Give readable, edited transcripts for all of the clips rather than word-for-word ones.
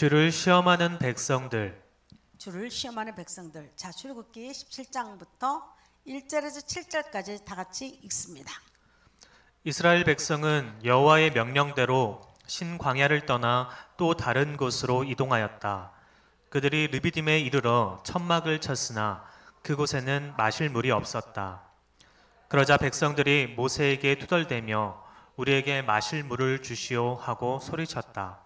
주를 시험하는 백성들. 주를 시험하는 백성들. 자, 출애굽기 17장부터 1절에서 7절까지 다 같이 읽습니다. 이스라엘 백성은 여호와의 명령대로 신광야를 떠나 또 다른 곳으로 이동하였다. 그들이 르비딤에 이르러 천막을 쳤으나 그곳에는 마실 물이 없었다. 그러자 백성들이 모세에게 투덜대며 우리에게 마실 물을 주시오 하고 소리쳤다.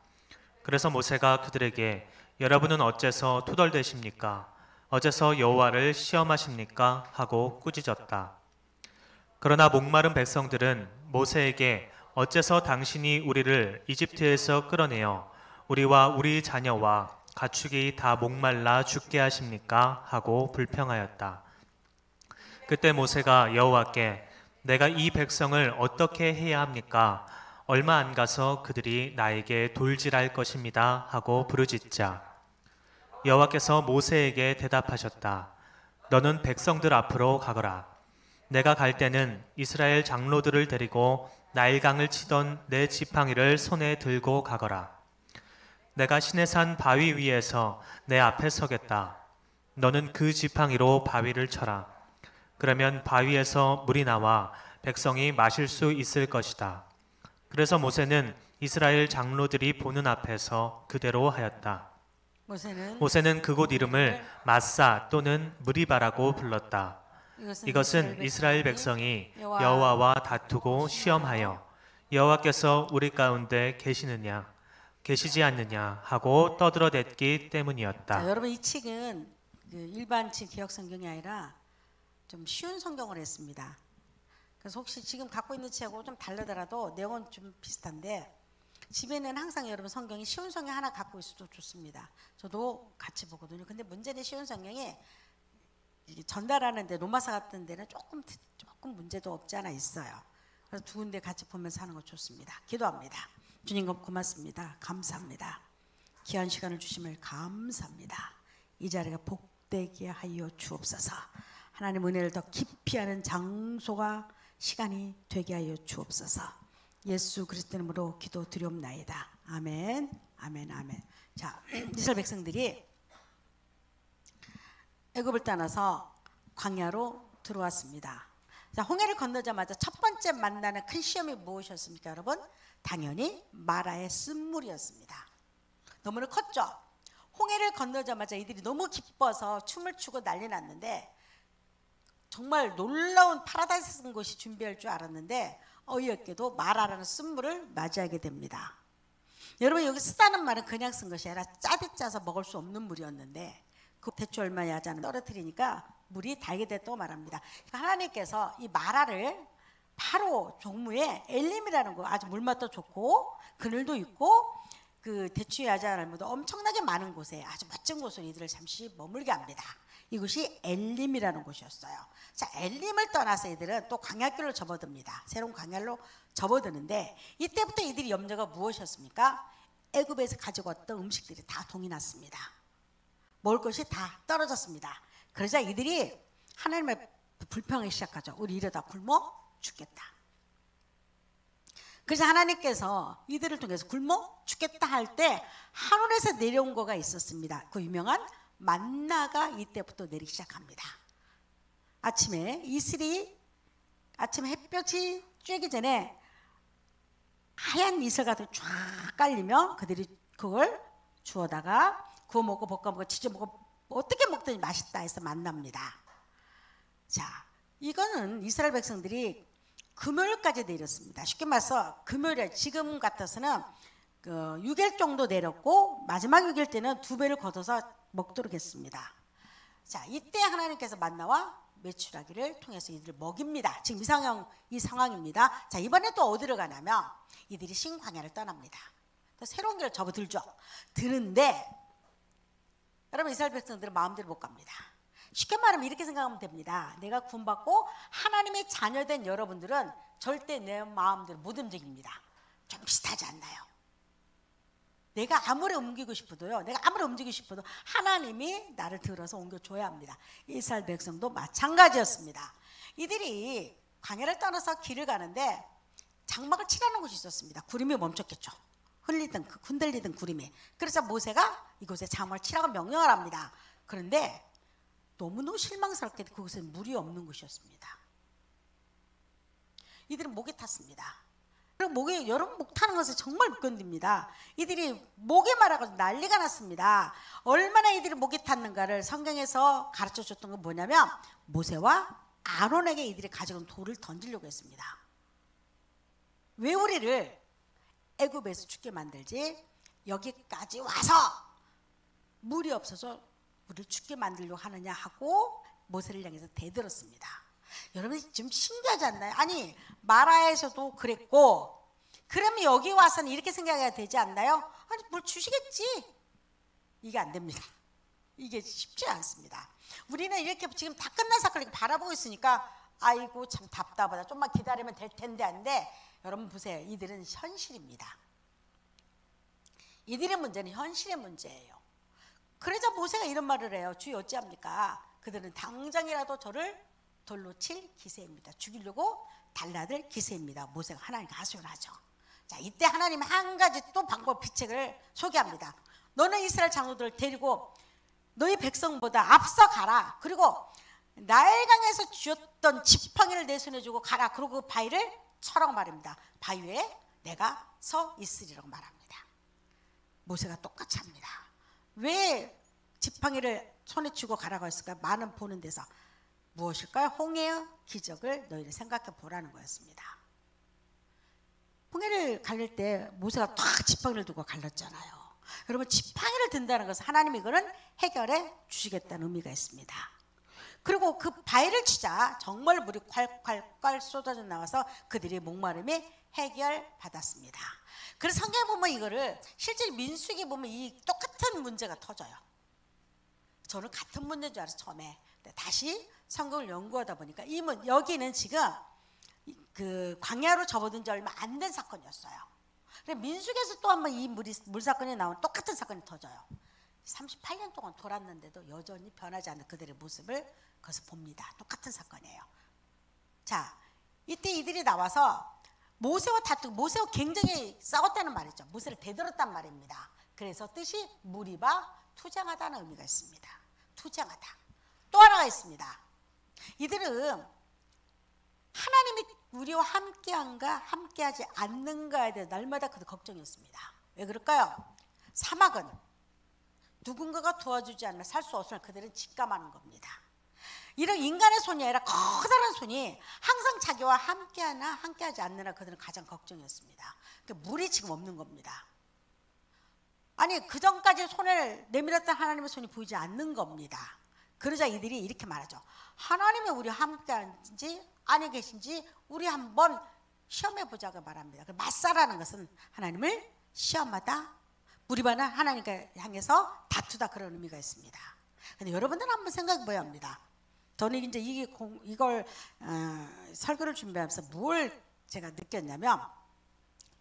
그래서 모세가 그들에게 여러분은 어째서 투덜대십니까? 어째서 여호와를 시험하십니까? 하고 꾸짖었다. 그러나 목마른 백성들은 모세에게 어째서 당신이 우리를 이집트에서 끌어내어 우리와 우리 자녀와 가축이 다 목말라 죽게 하십니까? 하고 불평하였다. 그때 모세가 여호와께 내가 이 백성을 어떻게 해야 합니까? 얼마 안 가서 그들이 나에게 돌질할 것입니다 하고 부르짖자 여호와께서 모세에게 대답하셨다. 너는 백성들 앞으로 가거라. 내가 갈 때는 이스라엘 장로들을 데리고 나일강을 치던 내 지팡이를 손에 들고 가거라. 내가 시내산 바위 위에서 내 앞에 서겠다. 너는 그 지팡이로 바위를 쳐라. 그러면 바위에서 물이 나와 백성이 마실 수 있을 것이다. 그래서 모세는 이스라엘 장로들이 보는 앞에서 그대로 하였다. 모세는 그곳 이름을 마사 또는 무리바라고 불렀다. 이것은 이스라엘 백성이 여호와와 다투고 시험하여 여호와께서 우리 가운데 계시느냐 계시지 않느냐 하고 떠들어댔기 때문이었다. 자, 여러분 이 책은 일반 책 개역 성경이 아니라 좀 쉬운 성경을 했습니다. 그래서 혹시 지금 갖고 있는 책하고 좀 다르더라도 내용은 좀 비슷한데 집에는 항상 여러분 성경이 쉬운 성경 하나 갖고 있어도 좋습니다. 저도 같이 보거든요. 근데 문제는 쉬운 성경이 전달하는데 로마서 같은 데는 조금 문제도 없지 않아 있어요. 그래서 두 군데 같이 보면서 하는 거 좋습니다. 기도합니다. 주님 고맙습니다. 감사합니다. 귀한 시간을 주심을 감사합니다. 이 자리가 복되게 하여 주옵소서. 하나님 은혜를 더 깊이 하는 장소가 시간이 되게 하여 주옵소서. 예수 그리스도 이름으로 기도드리옵나이다. 아멘. 아멘. 아멘. 자, 이스라엘 백성들이 애굽을 떠나서 광야로 들어왔습니다. 자, 홍해를 건너자마자 첫 번째 만나는 큰 시험이 무엇이었습니까, 여러분? 당연히 마라의 쓴물이었습니다. 너무나 컸죠. 홍해를 건너자마자 이들이 너무 기뻐서 춤을 추고 난리 났는데 정말 놀라운 파라다이스 같은 곳이 준비할 줄 알았는데 어이없게도 마라라는 쓴물을 맞이하게 됩니다. 여러분 여기 쓰다는 말은 그냥 쓴 것이 아니라 짜디 짜서 먹을 수 없는 물이었는데 그 대추 얼마에 하지 않아 떨어뜨리니까 물이 달게 됐다고 말합니다. 하나님께서 이 마라를 바로 종무에 엘림이라는 거 아주 물맛도 좋고 그늘도 있고 그 대추에 하지 않을도 엄청나게 많은 곳에 아주 멋진 곳으로 이들을 잠시 머물게 합니다. 이곳이 엘림이라는 곳이었어요. 자, 엘림을 떠나서 이들은 또 광야길로 접어듭니다. 새로운 광야로 접어드는데 이때부터 이들이 염려가 무엇이었습니까? 애굽에서 가지고 왔던 음식들이 다 동이 났습니다. 먹을 것이 다 떨어졌습니다. 그러자 이들이 하나님의 불평하기 시작하죠. 우리 이러다 굶어 죽겠다. 그래서 하나님께서 이들을 통해서 굶어 죽겠다 할 때 하늘에서 내려온 거가 있었습니다. 그 유명한 만나가 이때부터 내리기 시작합니다. 아침에 아침에 햇볕이 쬐기 전에 하얀 이슬 같은 쫙 깔리며 그들이 그걸 주워다가 구워 먹고 볶아 먹고 지져 먹고 어떻게 먹든지 맛있다 해서 만납니다. 자, 이거는 이스라엘 백성들이 금요일까지 내렸습니다. 쉽게 말해서 금요일에 지금 같아서는 6일 정도 내렸고 마지막 6일 때는 2배를 걷어서 먹도록 했습니다. 자, 이때 하나님께서 만나와 메추라기를 통해서 이들을 먹입니다. 지금 이 상황입니다. 자, 이번에 또 어디로 가냐면 이들이 신광야를 떠납니다. 또 새로운 길을 접어들죠. 드는데 여러분 이스라엘 백성들은 마음대로 못 갑니다. 쉽게 말하면 이렇게 생각하면 됩니다. 내가 구원받고 하나님의 자녀된 여러분들은 절대 내 마음대로 못 움직입니다. 좀 비슷하지 않나요? 내가 아무리 움직이고 싶어도 하나님이 나를 들어서 옮겨줘야 합니다. 이스라엘 백성도 마찬가지였습니다. 이들이 광야를 떠나서 길을 가는데 장막을 치라는 곳이 있었습니다. 구름이 멈췄겠죠. 흔들리던 구름이. 그래서 모세가 이곳에 장막을 치라고 명령을 합니다. 그런데 너무너무 실망스럽게 그곳엔 물이 없는 곳이었습니다. 이들은 목에 탔습니다. 그리고 여러분 목 타는 것을 정말 못 견딥니다. 이들이 목에 말아가지고 난리가 났습니다. 얼마나 이들이 목에 탔는가를 성경에서 가르쳐 줬던 건 뭐냐면 모세와 아론에게 이들이 가져온 돌을 던지려고 했습니다. 왜 우리를 애굽에서 죽게 만들지 여기까지 와서 물이 없어서 우리를 죽게 만들려고 하느냐 하고 모세를 향해서 대들었습니다. 여러분 좀 신기하지 않나요? 아니 마라에서도 그랬고 그러면 여기 와서는 이렇게 생각해야 되지 않나요? 아니 뭘 주시겠지. 이게 안 됩니다. 이게 쉽지 않습니다. 우리는 이렇게 지금 다 끝난 사건을 바라보고 있으니까 아이고 참 답답하다. 좀만 기다리면 될 텐데 한데 여러분 보세요. 이들은 현실입니다. 이들의 문제는 현실의 문제예요. 그러자 모세가 이런 말을 해요. 주여 어찌합니까? 그들은 당장이라도 저를 돌로 칠 기세입니다. 죽이려고 달라들 기세입니다. 모세가 하나님께 하소연을 하죠. 자, 이때 하나님이 한 가지 또 방법 비책을 소개합니다. 너는 이스라엘 장로들을 데리고 너희 백성보다 앞서 가라. 그리고 나일강에서 쥐었던 지팡이를 내 손에 주고 가라. 그리고 그 바위를 쳐라고 말합니다. 바위 위에 내가 서 있으리라고 말합니다. 모세가 똑같이 합니다. 왜 지팡이를 손에 쥐고 가라고 했을까요? 많은 보는 데서. 무엇일까요? 홍해의 기적을 너희를 생각해 보라는 거였습니다. 홍해를 갈릴 때 모세가 탁 지팡이를 두고 갈랐잖아요. 여러분 지팡이를 든다는 것은 하나님이 이거는 해결해 주시겠다는 의미가 있습니다. 그리고 그 바위를 치자 정말 물이 콸콸콸 쏟아져 나와서 그들의 목마름이 해결받았습니다. 그래서 성경에 보면 이거를 실제 민수기에 보면 이 똑같은 문제가 터져요. 저는 같은 문제인 줄 알았어요 처음에. 다시 성경을 연구하다 보니까 여기는 지금 그 광야로 접어든 지 얼마 안 된 사건이었어요. 민수기에서 또 한 번 이 물 사건이 나온 똑같은 사건이 터져요. 38년 동안 돌았는데도 여전히 변하지 않는 그들의 모습을 거기서 봅니다. 똑같은 사건이에요. 자, 이때 이들이 나와서 모세와 다투고 모세와 굉장히 싸웠다는 말이죠. 모세를 대들었단 말입니다. 그래서 뜻이 무리바 투쟁하다는 의미가 있습니다. 투쟁하다. 또 하나가 있습니다. 이들은 하나님이 우리와 함께한가 함께하지 않는가에 대해 날마다 그 걱정이었습니다. 왜 그럴까요? 사막은 누군가가 도와주지 않으면 살 수 없으면 그들은 직감하는 겁니다. 이런 인간의 손이 아니라 커다란 손이 항상 자기와 함께하나 함께하지 않느나 그들은 가장 걱정이었습니다. 물이 지금 없는 겁니다. 아니 그 전까지 손을 내밀었던 하나님의 손이 보이지 않는 겁니다. 그러자 이들이 이렇게 말하죠. 하나님이 우리와 함께하는지 아니 계신지 우리 한번 시험해보자고 말합니다. 맞사라는 것은 하나님을 시험하다, 무리바는 하나님께 향해서 다투다 그런 의미가 있습니다. 근데 여러분들은 한번 생각해봐야 합니다. 저는 이제 이걸 설교를 준비하면서 뭘 제가 느꼈냐면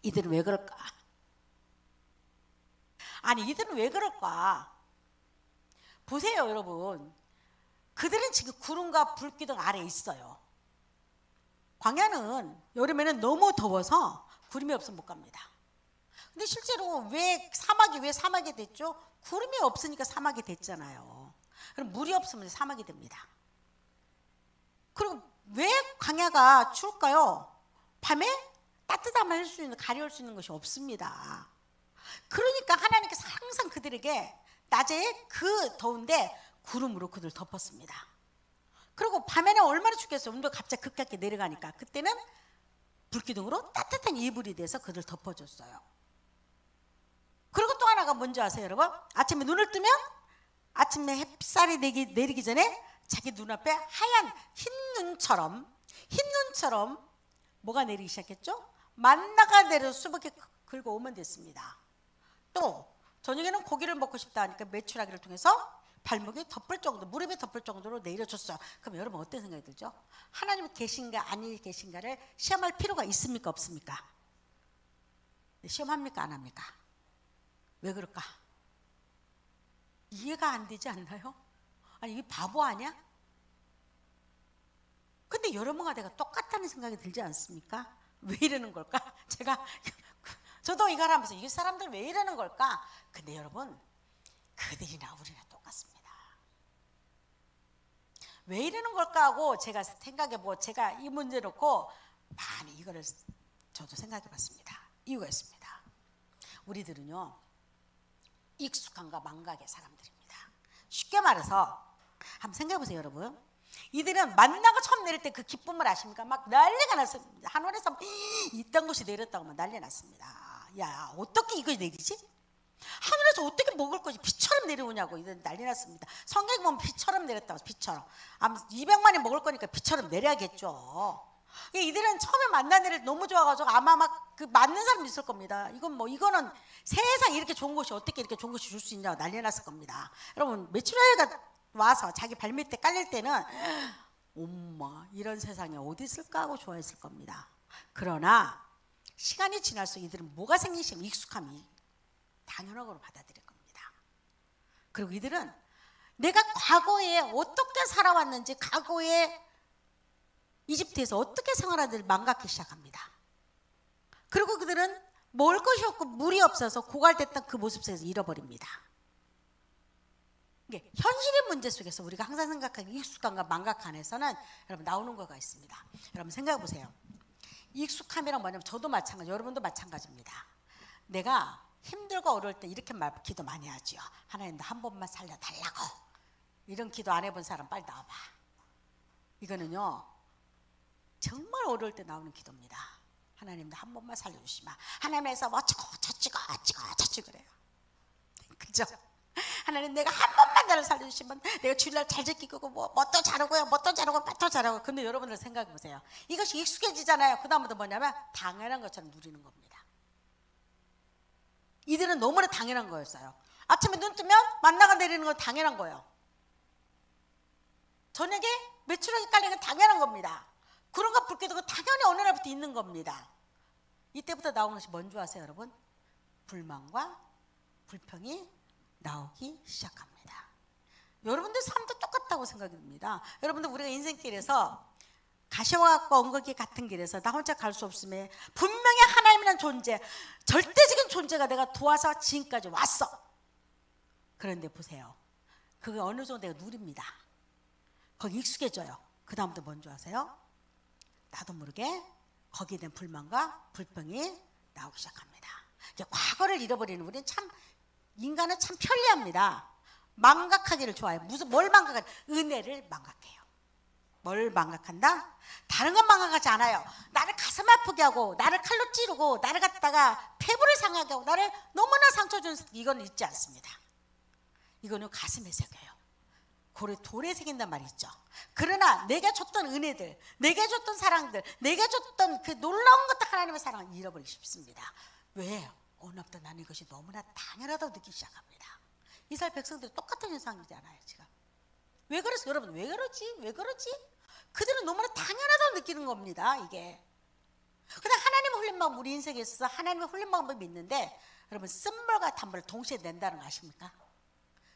이들은 왜 그럴까? 아니 이들은 왜 그럴까? 보세요 여러분. 그들은 지금 구름과 불기둥 아래에 있어요. 광야는 여름에는 너무 더워서 구름이 없으면 못 갑니다. 근데 실제로 왜 사막이 됐죠? 구름이 없으니까 사막이 됐잖아요. 그럼 물이 없으면 사막이 됩니다. 그리고 왜 광야가 추울까요? 밤에 따뜻함을 할 수 있는, 가려울 수 있는 것이 없습니다. 그러니까 하나님께서 항상 그들에게 낮에 그 더운데 구름으로 그들 덮었습니다. 그리고 밤에는 얼마나 춥겠어요. 온도가 갑자기 급격하게 내려가니까 그때는 불기둥으로 따뜻한 이불이 돼서 그들 덮어줬어요. 그리고 또 하나가 뭔지 아세요 여러분? 아침에 눈을 뜨면 아침에 햇살이 내리기 전에 자기 눈앞에 하얀 흰 눈처럼 뭐가 내리기 시작했죠? 만나가 내려서 수북히 긁어오면 됐습니다. 또 저녁에는 고기를 먹고 싶다 하니까 메추라기를 통해서 발목이 덮을 정도, 무릎이 덮을 정도로 내려줬어요. 그럼 여러분 어떤 생각이 들죠? 하나님이 계신가 아니 계신가를 시험할 필요가 있습니까 없습니까? 시험합니까 안 합니까? 왜 그럴까? 이해가 안 되지 않나요? 아니 이게 바보 아니야? 근데 여러분과 내가 똑같다는 생각이 들지 않습니까? 왜 이러는 걸까? 제가 저도 이걸 하면서 이 사람들 왜 이러는 걸까? 근데 여러분, 그들이나 우리나 똑같습니다. 왜 이러는 걸까 하고 제가 생각해보고 제가 이 문제 놓고 많이 이거를 저도 생각해봤습니다. 이유가 있습니다. 우리들은요, 익숙함과 망각의 사람들입니다. 쉽게 말해서 한번 생각해보세요, 여러분. 이들은 만나가 처음 내릴 때 그 기쁨을 아십니까? 막 난리가 났습니다. 하늘에서 이딴 것이 내렸다고 막 난리 났습니다. 야, 어떻게 이거 내리지? 하늘에서 어떻게 먹을 것이 비처럼 내려오냐고 이들 난리 났습니다. 성경에 보면 비처럼 내렸다고, 비처럼. 아마 200만이 먹을 거니까 비처럼 내려야겠죠. 이들은 처음에 만난 애를 너무 좋아가지고 아마 막 그 맞는 사람도 있을 겁니다. 이거는 세상 이렇게 좋은 것이 어떻게 이렇게 좋은 것이 줄 수 있냐고 난리 났을 겁니다. 여러분, 메추라기가 와서 자기 발밑에 깔릴 때는 엄마 이런 세상에 어디 있을까 하고 좋아했을 겁니다. 그러나 시간이 지날수록 이들은 뭐가 생기시면 익숙함이 당연하고 받아들일 겁니다. 그리고 이들은 내가 과거에 어떻게 살아왔는지, 과거에 이집트에서 어떻게 생활하는지를 망각하기 시작합니다. 그리고 그들은 먹을 것이 없고 물이 없어서 고갈됐던 그 모습 속에서 잃어버립니다. 이게 현실의 문제 속에서 우리가 항상 생각하는 익숙함과 망각 안에서는 여러분 나오는 거가 있습니다. 여러분 생각해 보세요. 익숙함이란 뭐냐면 저도 마찬가지, 여러분도 마찬가지입니다. 내가 힘들고 어려울 때 이렇게 기도 많이 하죠. 하나님 나 한 번만 살려달라고. 이런 기도 안 해본 사람 빨리 나와봐. 이거는요 정말 어려울 때 나오는 기도입니다. 하나님 나 한 번만 살려주시마. 하나님에서 뭐 저치고 그래요. 그죠? 하나님 내가 한 번만 나를 살려주시면 내가 주일날 잘 지키고 뭣도 잘하고요, 뭣도 잘하고. 근데 여러분들 생각해 보세요. 이것이 익숙해지잖아요. 그 다음부터 뭐냐면 당연한 것처럼 누리는 겁니다. 이들은 너무나 당연한 거였어요. 아침에 눈 뜨면 만나가 내리는 건 당연한 거예요. 저녁에 메추라기 깔리는 건 당연한 겁니다. 구름과 불기도 당연히 어느 날부터 있는 겁니다. 이때부터 나오는 것이 뭔지 아세요, 여러분? 불만과 불평이 나오기 시작합니다. 여러분들 삶도 똑같다고 생각이 듭니다. 여러분들 우리가 인생길에서 가시와 엉거기 같은 길에서 나 혼자 갈 수 없음에 분명히 하나님이라는 존재, 절대적인 존재가 내가 도와서 지금까지 왔어. 그런데 보세요. 그게 어느 정도 내가 누립니다. 거기 익숙해져요. 그 다음부터 뭔지 아세요? 나도 모르게 거기에 대한 불만과 불평이 나오기 시작합니다. 과거를 잃어버리는 우리는 참, 인간은 참 편리합니다. 망각하기를 좋아해요. 뭘 망각해요? 은혜를 망각해요. 뭘 망각한다? 다른 건 망각하지 않아요. 나를 가슴 아프게 하고, 나를 칼로 찌르고, 나를 갖다가 폐부를 상하게 하고, 나를 너무나 상처 주는 이건 잊지 않습니다. 이거는 가슴에 새겨요. 돌에 새긴단 말이 있죠. 그러나 내가 줬던 은혜들, 내가 줬던 사랑들, 내가 줬던 그 놀라운 것들 하나님의 사랑을 잃어버리기 쉽습니다. 왜? 어느 날부터 나는 이것이 너무나 당연하다고 느끼기 시작합니다. 이스라엘 백성들이 똑같은 현상이잖아요, 지금. 왜 그랬어? 여러분, 왜 그러지? 그들은 너무나 당연하다고 느끼는 겁니다, 이게. 근데 하나님의 흘린 마음, 우리 인생에 있어서 하나님의 흘린 마음을 믿는데, 여러분, 쓴물과 단물을 동시에 낸다는 거 아십니까?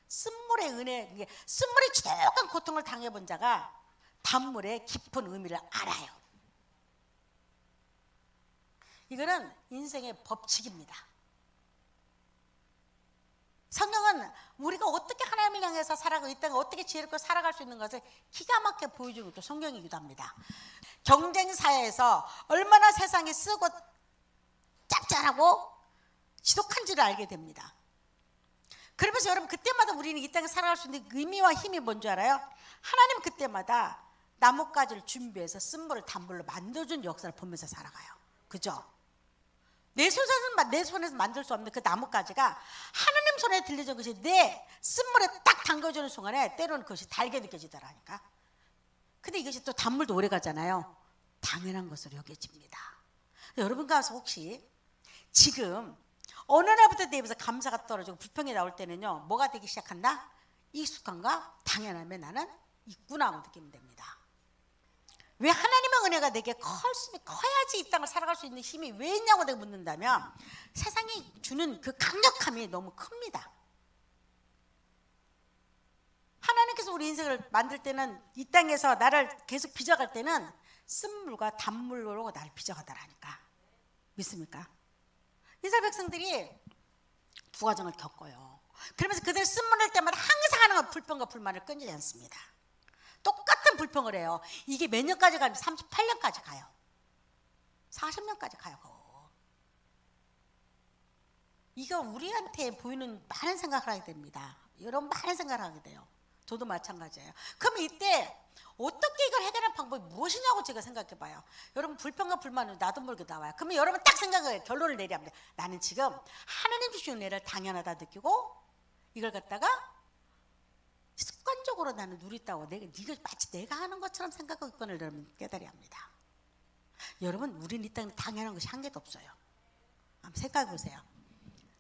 쓴물의 은혜, 쓴물의 지독한 고통을 당해본 자가 단물의 깊은 의미를 알아요. 이거는 인생의 법칙입니다. 성경은 우리가 어떻게 하나님을 향해서 살아가고 이 땅에 어떻게 지혜롭게 살아갈 수 있는 것을 기가 막히게 보여주는 것도 성경이기도 합니다. 경쟁 사회에서 얼마나 세상이 쓰고 짭짤하고 지독한지를 알게 됩니다. 그러면서 여러분 그때마다 우리는 이 땅에 살아갈 수 있는 의미와 힘이 뭔지 알아요? 하나님 그때마다 나뭇가지를 준비해서 쓴물을 단물로 만들어준 역사를 보면서 살아가요. 그죠? 내 손에서 만들 수 없는 그 나뭇가지가 하나님 손에 들려준 것이 내 쓴물에 딱 담궈주는 순간에 때로는 그것이 달게 느껴지더라니까. 근데 이것이 또 단물도 오래 가잖아요. 당연한 것으로 여겨집니다. 여러분 가서 혹시 지금 어느 날부터 내 입에서 감사가 떨어지고 불평이 나올 때는요, 뭐가 되기 시작한다? 익숙함과 당연함에 나는 있구나 하고 느끼면 됩니다. 왜 하나님의 은혜가 내게 커야지 이 땅을 살아갈 수 있는 힘이 왜 있냐고 내가 묻는다면, 세상이 주는 그 강력함이 너무 큽니다. 하나님께서 우리 인생을 만들 때는, 이 땅에서 나를 계속 빚어갈 때는 쓴물과 단물로 나를 빚어가더라니까. 믿습니까? 이스라엘 백성들이 두 과정을 겪어요. 그러면서 그들 쓴문할 때마다 항상 하는 건 불평과 불만을 끊이지 않습니다. 똑같은 불평을 해요. 이게 몇 년까지 가면 38년까지 가요. 40년까지 가요. 이거 우리한테 보이는 많은 생각을 하게 됩니다. 여러분 많은 생각을 하게 돼요. 저도 마찬가지예요. 그럼 이때 어떻게 이걸 해결할 방법이 무엇이냐고 제가 생각해 봐요. 여러분 불평과 불만은 나도 모르게 나와요. 그러면 여러분 딱 생각을 결론을 내려야 합니다. 나는 지금 하나님 주시는 은혜를 당연하다 느끼고 이걸 갖다가 습관적으로 나는 누린다고 네가 마치 내가 하는 것처럼 생각하고 있거늘 여러분 깨달아야 합니다. 여러분 우리는 이 땅에 당연한 것이 한 개도 없어요. 한번 생각해 보세요.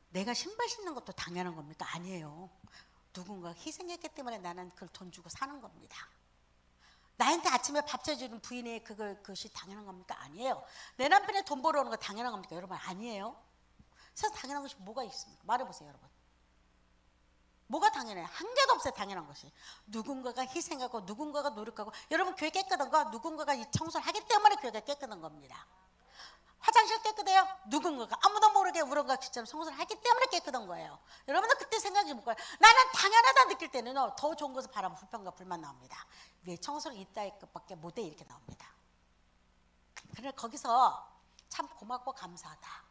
내가 신발 신는 것도 당연한 겁니까? 아니에요. 누군가 희생했기 때문에 나는 그걸 돈 주고 사는 겁니다. 나한테 아침에 밥 차려주는 부인의 그것이 당연한 겁니까? 아니에요. 내 남편이 돈 벌어오는 거 당연한 겁니까? 여러분 아니에요. 세상 당연한 것이 뭐가 있습니까? 말해보세요 여러분. 뭐가 당연해요? 한 개도 없어요. 당연한 것이. 누군가가 희생하고 누군가가 노력하고 여러분 교회 깨끗한 거 누군가가 이 청소를 하기 때문에 교회가 깨끗한 겁니다. 화장실 깨끗해요? 누군가가 아무도 모르게 우렁각시처럼 청소를 하기 때문에 깨끗한 거예요. 여러분들 그때 생각해 볼까요? 나는 당연하다 느낄 때는요 더 좋은 것을 바라보면 불평과 불만 나옵니다. 왜 청소를 이따 할 것밖에 못해 이렇게 나옵니다. 그래 거기서 참 고맙고 감사하다.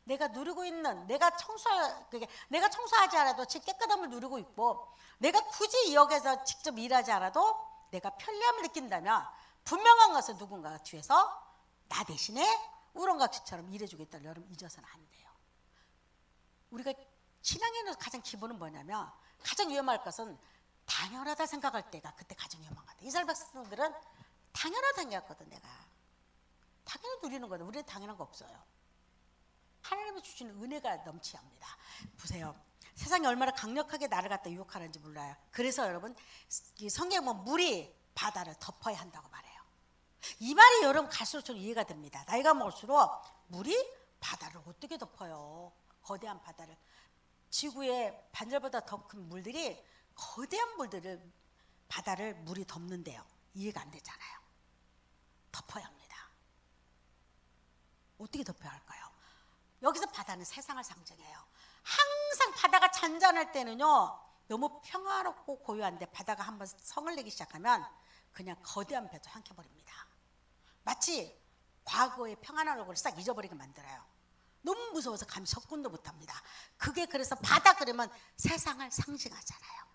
내가 누리고 있는 내가 청소하지 않아도 집 깨끗함을 누리고 있고 내가 굳이 이 역에서 직접 일하지 않아도 내가 편리함을 느낀다면 분명한 것은 누군가가 뒤에서 나 대신에 우렁각시처럼 일해주겠다. 여러분 잊어서는 안 돼요. 우리가 신앙에는 가장 기본은 뭐냐면 가장 위험할 것은 당연하다 생각할 때가 그때 가장 위험한 것 같아요. 이스라엘 백성들은 당연하다 생각했거든. 내가 당연히 누리는 거다. 우리는 당연한 거 없어요. 하나님이 주시는 은혜가 넘치야 합니다. 보세요. 세상이 얼마나 강력하게 나를 갖다 유혹하는지 몰라요. 그래서 여러분 이 성경에 보면 물이 바다를 덮어야 한다고 말해요. 이 말이 여러분 갈수록 좀 이해가 됩니다. 나이가 먹을수록 물이 바다를 어떻게 덮어요? 거대한 바다를. 지구의 반절보다 더 큰 물들이 거대한 바다를 물이 덮는데요. 이해가 안 되잖아요. 덮어야 합니다. 어떻게 덮어야 할까요? 여기서 바다는 세상을 상징해요. 항상 바다가 잔잔할 때는요 너무 평화롭고 고요한데 바다가 한번 성을 내기 시작하면 그냥 거대한 배도 삼켜버립니다. 마치 과거의 평안한 얼굴을 싹 잊어버리게 만들어요. 너무 무서워서 감히 접근도 못합니다. 그게 그래서 바다 그러면 세상을 상징하잖아요.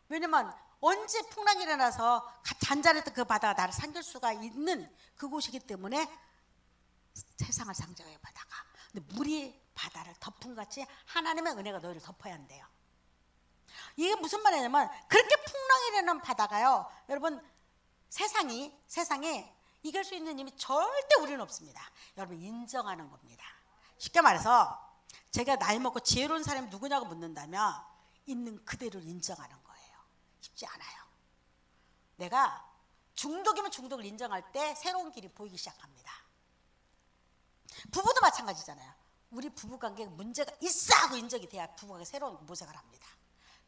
왜냐면 언제 풍랑이 일어나서 잔잔했던 그 바다가 나를 삼킬 수가 있는 그곳이기 때문에 세상을 상징해요 바다가. 근데 물이 바다를 덮은 같이 하나님의 은혜가 너희를 덮어야 한대요. 이게 무슨 말이냐면 그렇게 풍랑이 일어나는 바다가요 여러분 세상에 이길 수 있는 힘이 절대 우리는 없습니다. 여러분 인정하는 겁니다. 쉽게 말해서 제가 나이 먹고 지혜로운 사람이 누구냐고 묻는다면 있는 그대로 인정하는 거예요. 쉽지 않아요. 내가 중독이면 중독을 인정할 때 새로운 길이 보이기 시작합니다. 부부도 마찬가지잖아요. 우리 부부관계에 문제가 있어 하고 인정이 돼야 부부가 새로운 모색을 합니다.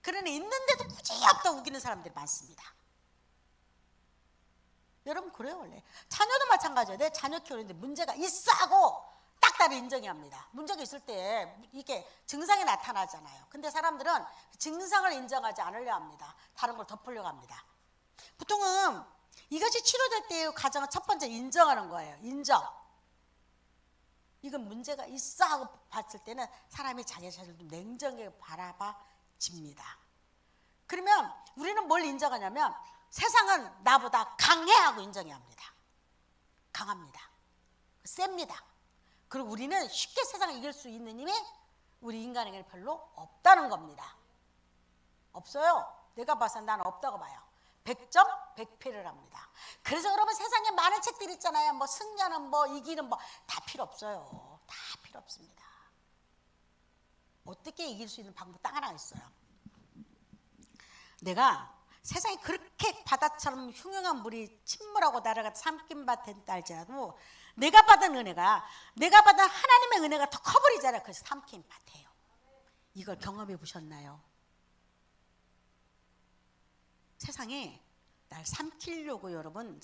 그러니 있는데도 굳이 없다 우기는 사람들이 많습니다. 여러분 그래요 원래. 자녀도 마찬가지예요. 내 자녀 키우는데 문제가 있어 하고 딱 나를 인정해야 합니다. 문제가 있을 때 이게 증상이 나타나잖아요. 근데 사람들은 증상을 인정하지 않으려 합니다. 다른 걸 덮으려고 합니다. 보통은 이것이 치료될 때의 가장 첫 번째 인정하는 거예요. 인정. 이건 문제가 있어 하고 봤을 때는 사람이 자기 자신을 좀 냉정하게 바라봐집니다. 그러면 우리는 뭘 인정하냐면 세상은 나보다 강해 하고 인정해야 합니다. 강합니다. 셉니다. 그리고 우리는 쉽게 세상을 이길 수 있는 힘이 우리 인간에게는 별로 없다는 겁니다. 없어요. 내가 봐서 나는 없다고 봐요. 100점 100패를 합니다. 그래서 여러분 세상에 많은 책들이 있잖아요. 뭐 승리하는 뭐 이기는 뭐 다 필요 없어요. 다 필요 없습니다. 어떻게 이길 수 있는 방법 딱 하나 있어요. 내가 세상에 그렇게 바다처럼 흉흉한 물이 침몰하고 나를 갖다 삼킨 바 된다 할지라도 내가 받은 은혜가 내가 받은 하나님의 은혜가 더 커버리잖아요. 그래서 삼킨 밭이에요. 이걸 경험해 보셨나요? 세상에 날 삼키려고 여러분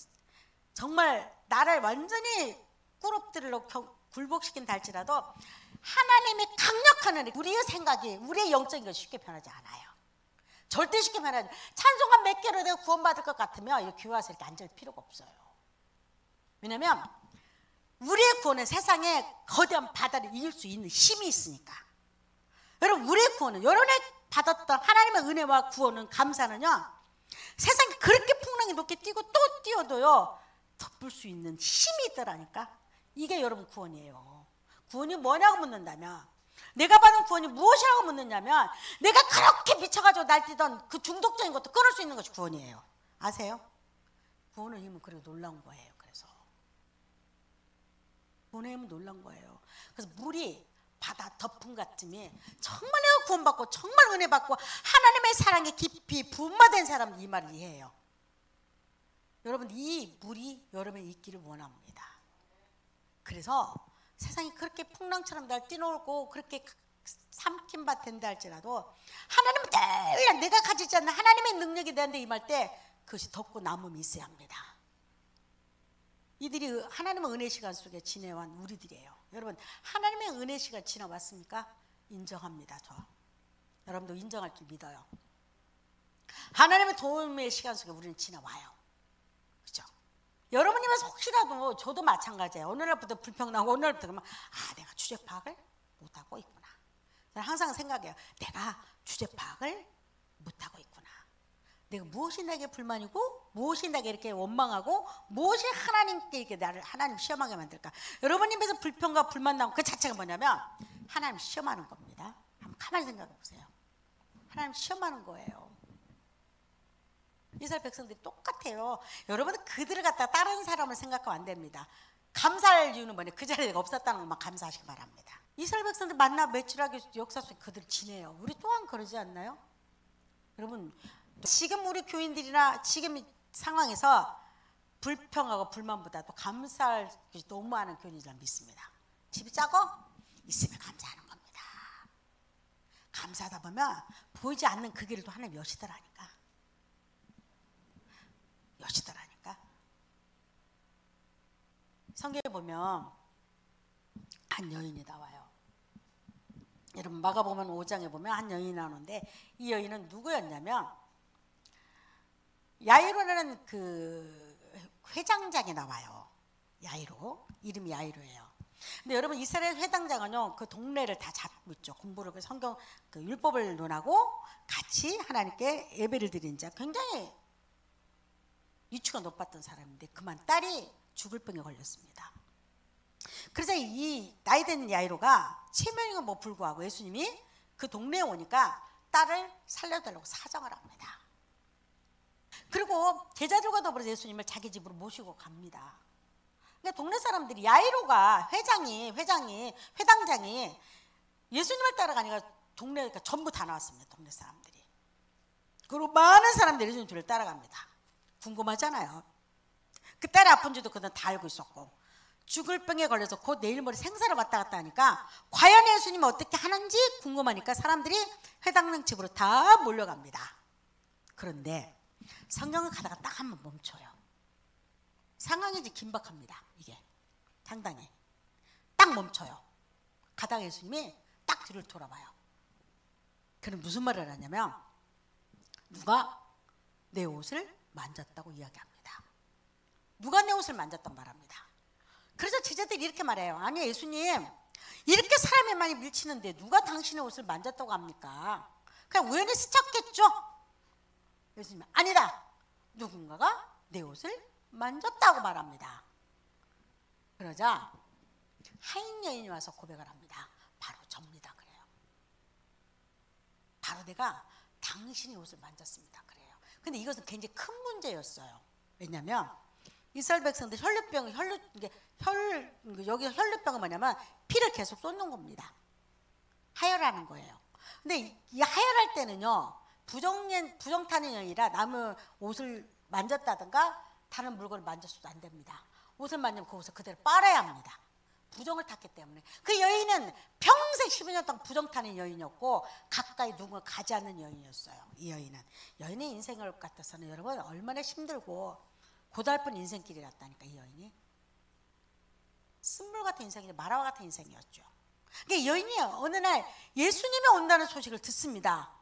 정말 나를 완전히 꿀업들로 굴복시킨다 할지라도 하나님의 강력한 은혜, 우리의 생각이, 우리의 영적인 것이 쉽게 변하지 않아요. 절대 쉽게 변하지 않아요. 찬송가 몇 개로 내가 구원받을 것 같으면 이 교회 와서 이렇게 앉을 필요가 없어요. 왜냐하면 우리의 구원은 세상에 거대한 바다를 이길 수 있는 힘이 있으니까. 여러분, 우리의 구원은, 여러분의 받았던 하나님의 은혜와 구원은, 감사는요, 세상에 그렇게 풍랑이 높게 뛰고 또 뛰어도요 덮을 수 있는 힘이 있더라니까. 이게 여러분 구원이에요. 구원이 뭐냐고 묻는다면, 내가 받은 구원이 무엇이라고 묻느냐면, 내가 그렇게 미쳐가지고 날뛰던 그 중독적인 것도 끊을 수 있는 것이 구원이에요. 아세요? 구원의 힘은 그래 놀라운 거예요. 그래서 구원의 힘은 놀라운 거예요. 그래서 물이 바다 덮음 같으면 정말 내가 구원받고 정말 은혜 받고 하나님의 사랑에 깊이 부음화된 사람은 이 말을 이해해요. 여러분, 이 물이 여러분의 있기를 원합니다. 그래서 세상이 그렇게 풍랑처럼 날 뛰놀고 그렇게 삼킨 바 된다 할지라도, 하나님은 늘 내가 가지지 않는 하나님의 능력이 내한테 임할 때 그것이 덮고 남음이 있어야 합니다. 이들이 하나님의 은혜 시간 속에 지내온 우리들이에요. 여러분, 하나님의 은혜 시간 지나왔습니까? 인정합니다. 저 여러분도 인정할 줄 믿어요. 하나님의 도움의 시간 속에 우리는 지나와요. 그죠? 여러분이면서 혹시라도, 저도 마찬가지예요. 어느 날부터 불평나고 어느 날부터 그러면, 내가 주제 파악을 못하고 있구나. 저는 항상 생각해요. 내가 주제 파악을 못하고 있구나. 내가 무엇이 나에게 불만이고 무엇이 나에게 이렇게 원망하고 무엇이 하나님께 이렇게 나를 하나님 시험하게 만들까. 여러분 입에서 불평과 불만 나오고 그 자체가 뭐냐면 하나님 시험하는 겁니다. 한번 가만히 생각해 보세요. 하나님 시험하는 거예요. 이스라엘 백성들이 똑같아요. 여러분은 그들을 갖다가 다른 사람을 생각하면 안 됩니다. 감사할 이유는 뭐냐, 그 자리에 내가 없었다는 것만 감사하시기 바랍니다. 이스라엘 백성들 만나 매출하기 역사 속에 그들 지내요. 우리 또한 그러지 않나요? 여러분, 지금 우리 교인들이나 지금 상황에서 불평하고 불만보다도 감사할 것이 너무 많은 교인이라 믿습니다. 집이 작아? 있으면 감사하는 겁니다. 감사하다 보면 보이지 않는 그 길을 또 하나님 여시더라니까. 여시더라니까. 성경에 보면 한 여인이 나와요. 여러분, 마가복음 5장에 보면 한 여인이 나오는데, 이 여인은 누구였냐면 야이로라는 그 회장장이 나와요. 야이로, 이름이 야이로예요. 근데 여러분, 이스라엘 회당장은요 그 동네를 다 잡고 있죠. 공부를, 그 성경 그 율법을 논하고 같이 하나님께 예배를 드리는 자, 굉장히 위치가 높았던 사람인데 그만 딸이 죽을 병에 걸렸습니다. 그래서 이 나이든 야이로가 체면인 건 뭐 불구하고 예수님이 그 동네에 오니까 딸을 살려달라고 사정을 합니다. 그리고 제자들과 더불어 예수님을 자기 집으로 모시고 갑니다. 그러니까 동네 사람들이, 야이로가 회당장이 예수님을 따라가니까 동네가 전부 다 나왔습니다. 동네 사람들이. 그리고 많은 사람들이 예수님 뒤를 따라갑니다. 궁금하잖아요. 그 딸이 아픈 줄도 그는 다 알고 있었고, 죽을 병에 걸려서 곧 내일 모레 생사를 왔다 갔다 하니까 과연 예수님이 어떻게 하는지 궁금하니까 사람들이 회당장 집으로 다 몰려갑니다. 그런데 성경을 가다가 딱 한 번 멈춰요. 상황이 이제 긴박합니다. 이게 상당히 딱 멈춰요. 가다가 예수님이 딱 뒤를 돌아봐요. 그는 무슨 말을 하냐면, 누가 내 옷을 만졌다고 이야기합니다. 누가 내 옷을 만졌다고 말합니다. 그래서 제자들이 이렇게 말해요. 아니, 예수님, 이렇게 사람이 많이 밀치는데 누가 당신의 옷을 만졌다고 합니까? 그냥 우연히 스쳤겠죠? 예수님은 아니다, 누군가가 내 옷을 만졌다고 말합니다. 그러자 하인 여인이 와서 고백을 합니다. 바로 접니다. 그래요. 바로 내가 당신의 옷을 만졌습니다. 그래요. 근데 이것은 굉장히 큰 문제였어요. 왜냐하면 이스라엘 백성들 여기 혈루병은 뭐냐면 피를 계속 쏟는 겁니다. 하혈하는 거예요. 근데 이 하혈할 때는요, 부정타는 여인이라 남의 옷을 만졌다든가 다른 물건을 만졌어도 안 됩니다. 옷을 만지면 그 옷을 그대로 빨아야 합니다. 부정을 탔기 때문에. 그 여인은 평생 12년 동안 부정 타는 여인이었고 가까이 누군가 가지 않는 여인이었어요. 이 여인의 인생을 같아서는 여러분 얼마나 힘들고 고달픈 인생길이었다니까. 이 여인이 쓴물 같은 인생이 마라와 같은 인생이었죠. 그러니까 여인이 어느 날 예수님이 온다는 소식을 듣습니다.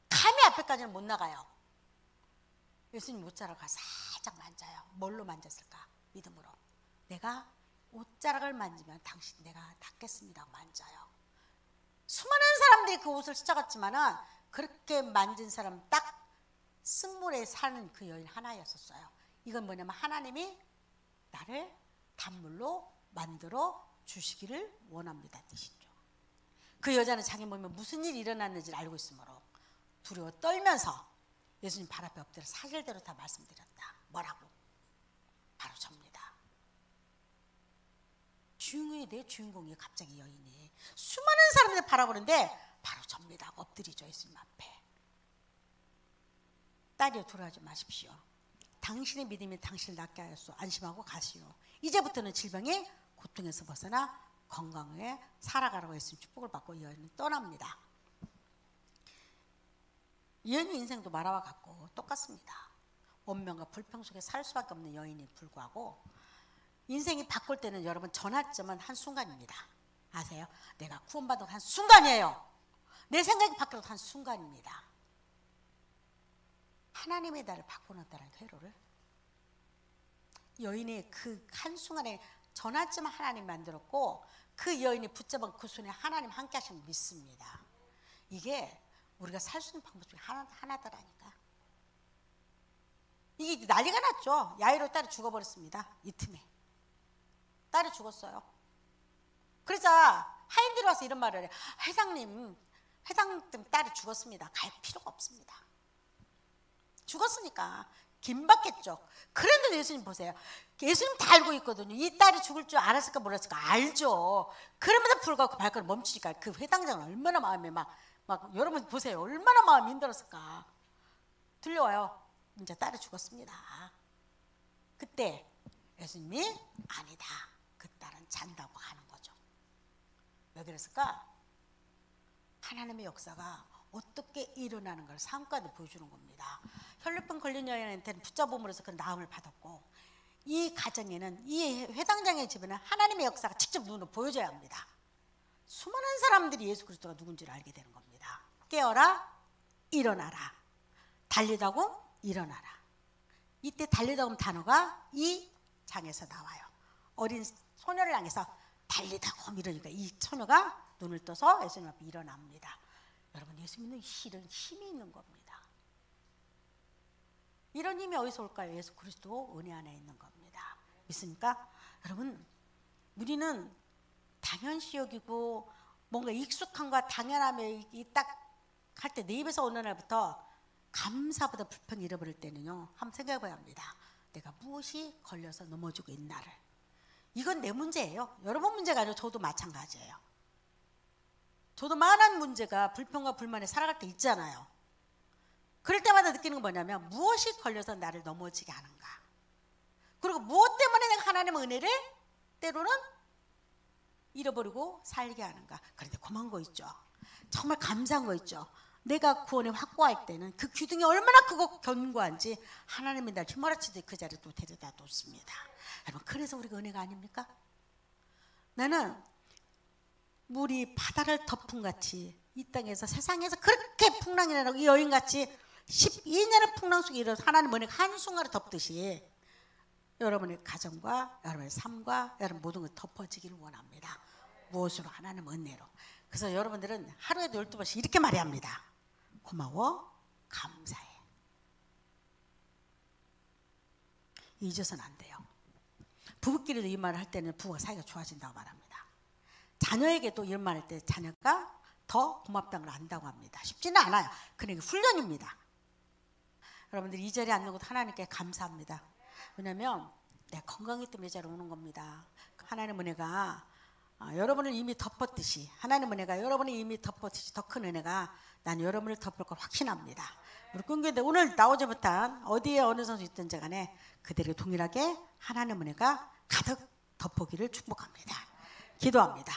감히 앞에까지는 못 나가요. 예수님 옷자락을 살짝 만져요. 뭘로 만졌을까? 믿음으로. 내가 옷자락을 만지면 당신 내가 닦겠습니다. 만져요. 수많은 사람들이 그 옷을 찢어갔지만은 그렇게 만진 사람 딱 승물에 사는 그 여인 하나였었어요. 이건 뭐냐면 하나님이 나를 단물로 만들어 주시기를 원합니다 뜻이죠. 그 여자는 자기 몸에 무슨 일이 일어났는지를 알고 있으므로 두려워 떨면서 예수님 발 앞에 엎드려 사실대로 다 말씀드렸다. 뭐라고? 바로 접니다. 주인공이 내 주인공이에요. 갑자기 여인이 수많은 사람들이 바라보는데 바로 접니다. 엎드리죠. 예수님 앞에. 딸이여 두려워하지 마십시오. 당신의 믿음이 당신을 낫게 하였소. 안심하고 가시오. 이제부터는 질병의 고통에서 벗어나 건강하게 살아가라고 했으면 축복을 받고 여인은 떠납니다. 여인의 인생도 마라와 같고 똑같습니다. 원명과 불평 속에 살 수밖에 없는 여인이 불구하고 인생이 바꿀 때는 여러분 전환점은 한순간입니다. 아세요? 내가 구원받은 한순간이에요. 내 생각이 바뀌어도 한순간입니다. 하나님의 나를 바꿔놨다는 회로를 여인의 그 한순간에 전환점 하나님 만들었고 그 여인이 붙잡은 그 손에 하나님 함께 하시면 믿습니다. 이게 우리가 살 수 있는 방법 중에 하나더라니까. 이게 난리가 났죠. 야이로 딸이 죽어버렸습니다. 이 틈에 딸이 죽었어요. 그러자 하인들이 와서 이런 말을 해. 회장님 때문에 딸이 죽었습니다. 갈 필요가 없습니다. 죽었으니까 김받겠죠. 그런데도 예수님 보세요. 예수님 다 알고 있거든요. 이 딸이 죽을 줄 알았을까 몰랐을까 알죠. 그럼에도 불구하고 그 발걸음 멈추니까 그 회당장은 얼마나 마음에 막 여러분 보세요. 얼마나 마음이 힘들었을까. 들려와요. 이제 딸이 죽었습니다. 그때 예수님이 아니다. 그 딸은 잔다고 하는 거죠. 왜 그랬을까? 하나님의 역사가 어떻게 일어나는 걸 상관을 보여주는 겁니다. 혈루병 걸린 여인한테는 붙잡음으로 해서 그 나음을 받았고 이 가정에는 이 회당장의 집에는 하나님의 역사가 직접 눈으로 보여줘야 합니다. 수많은 사람들이 예수 그리스도가 누군지를 알게 되는 겁니다. 깨어라 일어나라 달리다고 일어나라. 이때 달리다고 단어가 이 장에서 나와요. 어린 소녀를 향해서 달리다고 이러니까 이 소녀가 눈을 떠서 예수님 앞에 일어납니다. 여러분 예수님은 이런 힘이 있는 겁니다. 이런 힘이 어디서 올까요? 예수 그리스도 은혜 안에 있는 겁니다. 믿습니까? 여러분 우리는 당연시 여기고 뭔가 익숙한 거 당연함에 딱 할 때 내 입에서 어느 날부터 감사보다 불평이 잃어버릴 때는요 한번 생각해 봐야 합니다. 내가 무엇이 걸려서 넘어지고 있나를. 이건 내 문제예요. 여러분 문제가 아니라 저도 마찬가지예요. 저도 많은 문제가 불평과 불만에 살아갈 때 있잖아요. 그럴 때마다 느끼는 건 뭐냐면 무엇이 걸려서 나를 넘어지게 하는가. 그리고 무엇 때문에 내가 하나님의 은혜를 때로는 잃어버리고 살게 하는가. 그런데 고마운 거 있죠. 정말 감사한 거 있죠. 내가 구원에 확고할 때는 그 기둥이 얼마나 크고 견고한지 하나님이 날 휘몰아치듯 그 자리에 또 데려다 놓습니다. 여러분 그래서 우리가 은혜가 아닙니까? 나는 물이 바다를 덮은 같이 이 땅에서 세상에서 그렇게 풍랑이 나고 이 여인같이 12년의 풍랑 속에 일어서 하나님 은혜가 한순간에 덮듯이 여러분의 가정과 여러분의 삶과 여러분 모든 걸 덮어지기를 원합니다. 무엇으로? 하나님 은혜로. 그래서 여러분들은 하루에도 12번씩 이렇게 말해야 합니다. 고마워, 감사해. 잊어서는 안 돼요. 부부끼리도 이 말을 할 때는 부부가 사이가 좋아진다고 말합니다. 자녀에게도 이런 말 할 때 자녀가 더 고맙다는 걸 안다고 합니다. 쉽지는 않아요. 그러니까 훈련입니다. 여러분들 이 자리에 앉는 것도 하나님께 감사합니다. 왜냐하면 내 건강이 때문에 이 자리에 오는 겁니다. 하나님 은혜가 여러분을 이미 덮었듯이 하나님 은혜가 여러분을 이미 덮었듯이 더 큰 은혜가 난 여러분을 덮을 걸 확신합니다. 우리 꿈교대 오늘 나오지 못한 어디에 어느 선수 있든지 간에 그들에게 동일하게 하나님 은혜가 가득 덮어기를 축복합니다. 기도합니다.